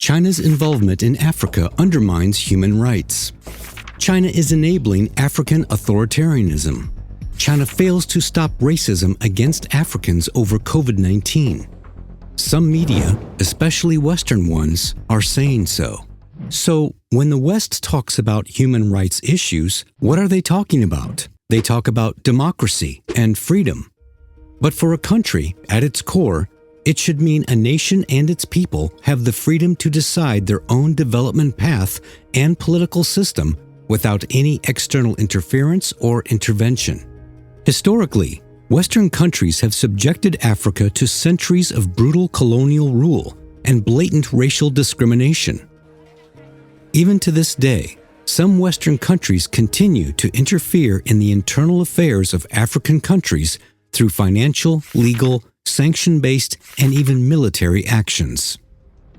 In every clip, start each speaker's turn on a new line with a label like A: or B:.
A: China's involvement in Africa undermines human rights. China is enabling African authoritarianism. China fails to stop racism against Africans over COVID-19. Some media, especially Western ones, are saying so. So, when the West talks about human rights issues, what are they talking about? They talk about democracy and freedom. But for a country, at its core, it should mean a nation and its people have the freedom to decide their own development path and political system without any external interference or intervention. Historically, Western countries have subjected Africa to centuries of brutal colonial rule and blatant racial discrimination. Even to this day, some Western countries continue to interfere in the internal affairs of African countries through financial, legal, sanction-based, and even military actions.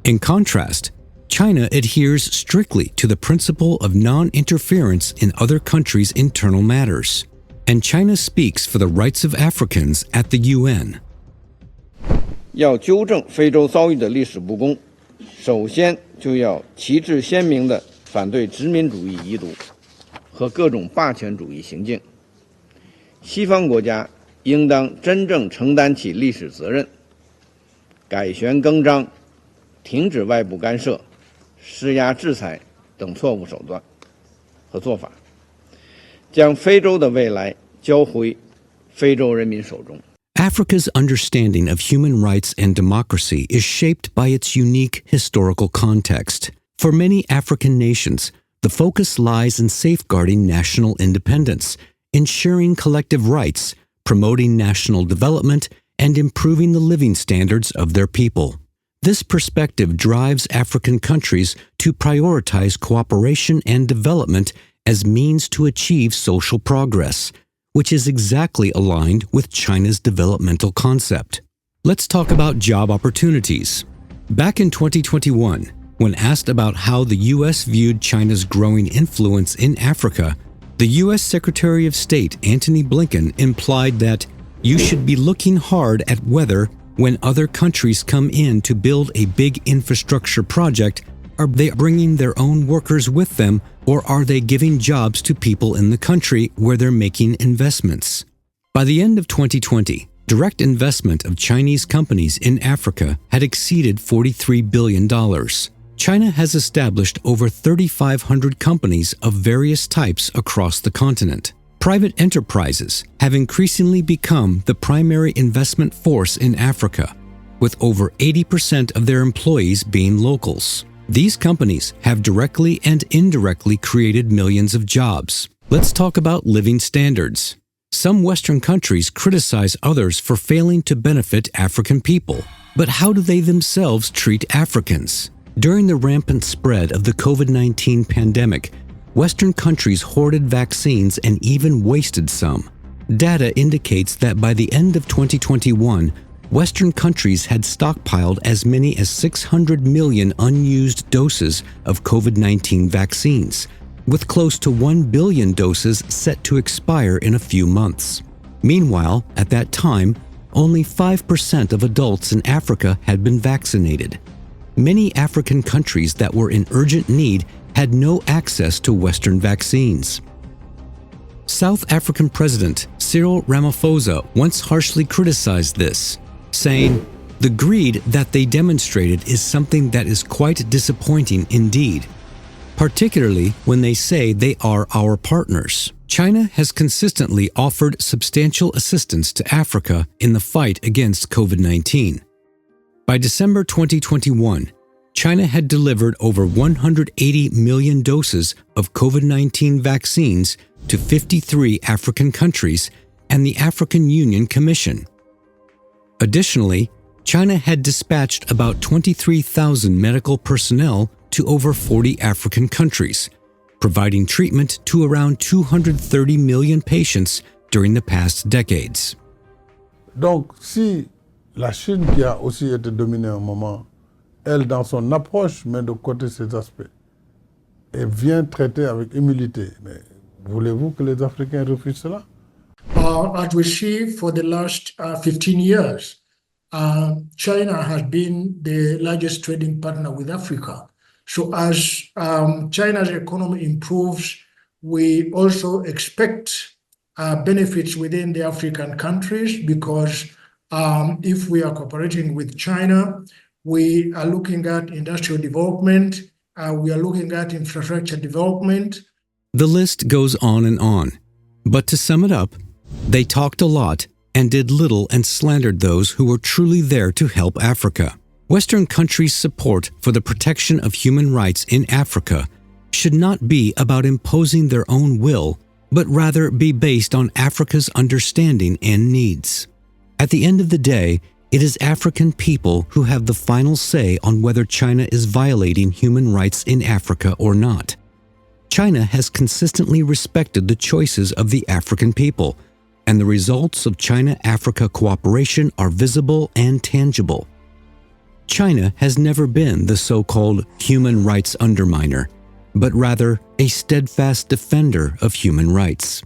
A: In contrast, China adheres strictly to the principle of non-interference in other countries' internal matters, and China speaks for the rights of Africans at the UN.
B: 要纠正非洲遭遇的历史不公，首先就要旗帜鲜明地反对殖民主义遗毒和各种霸权主义行径。西方国家应当真正承担起历史责任，改弦更张，停止外部干涉、施压制裁等错误手段和做法，将非洲的未来交回非洲人民手中。
A: Africa's understanding of human rights and democracy is shaped by its unique historical context. For many African nations, the focus lies in safeguarding national independence, ensuring collective rights, promoting national development, and improving the living standards of their people. This perspective drives African countries to prioritize cooperation and development as means to achieve social progress, which is exactly aligned with China's developmental concept. Let's talk about job opportunities. Back in 2021, when asked about how the U.S. viewed China's growing influence in Africa, the U.S. Secretary of State Antony Blinken implied that you should be looking hard at whether, when other countries come in to build a big infrastructure project, are they bringing their own workers with them, or are they giving jobs to people in the country where they're making investments? By the end of 2020, direct investment of Chinese companies in Africa had exceeded $43 billion. China has established over 3,500 companies of various types across the continent. Private enterprises have increasingly become the primary investment force in Africa, with over 80% of their employees being locals. These companies have directly and indirectly created millions of jobs. Let's talk about living standards. Some Western countries criticize others for failing to benefit African people. But how do they themselves treat Africans? During the rampant spread of the COVID-19 pandemic, Western countries hoarded vaccines and even wasted some. Data indicates that by the end of 2021, Western countries had stockpiled as many as 600 million unused doses of COVID-19 vaccines, with close to 1 billion doses set to expire in a few months. Meanwhile, at that time, only 5% of adults in Africa had been vaccinated. Many African countries that were in urgent need had no access to Western vaccines. South African President Cyril Ramaphosa once harshly criticized this, saying, "The greed that they demonstrated is something that is quite disappointing indeed, particularly when they say they are our partners." China has consistently offered substantial assistance to Africa in the fight against COVID-19. By December 2021, China had delivered over 180 million doses of COVID-19 vaccines to 53 African countries and the African Union Commission. Additionally, China had dispatched about 23,000 medical personnel to over 40 African countries, providing treatment to around 230 million patients during the past decades.
C: Donc, si la Chine, qui a aussi été dominée à un moment, elle, dans son approche, met de côté ces aspects et vient traiter avec humilité, mais voulez-vous que les Africains refusent cela?
D: As we see for the last 15 years, China has been the largest trading partner with Africa. So as China's economy improves, we also expect benefits within the African countries because if we are cooperating with China, we are looking at industrial development, we are looking at infrastructure development.
A: The list goes on and on. But to sum it up, they talked a lot and did little and slandered those who were truly there to help Africa. Western countries' support for the protection of human rights in Africa should not be about imposing their own will, but rather be based on Africa's understanding and needs. At the end of the day, it is African people who have the final say on whether China is violating human rights in Africa or not. China has consistently respected the choices of the African people, and the results of China-Africa cooperation are visible and tangible. China has never been the so-called human rights underminer, but rather a steadfast defender of human rights.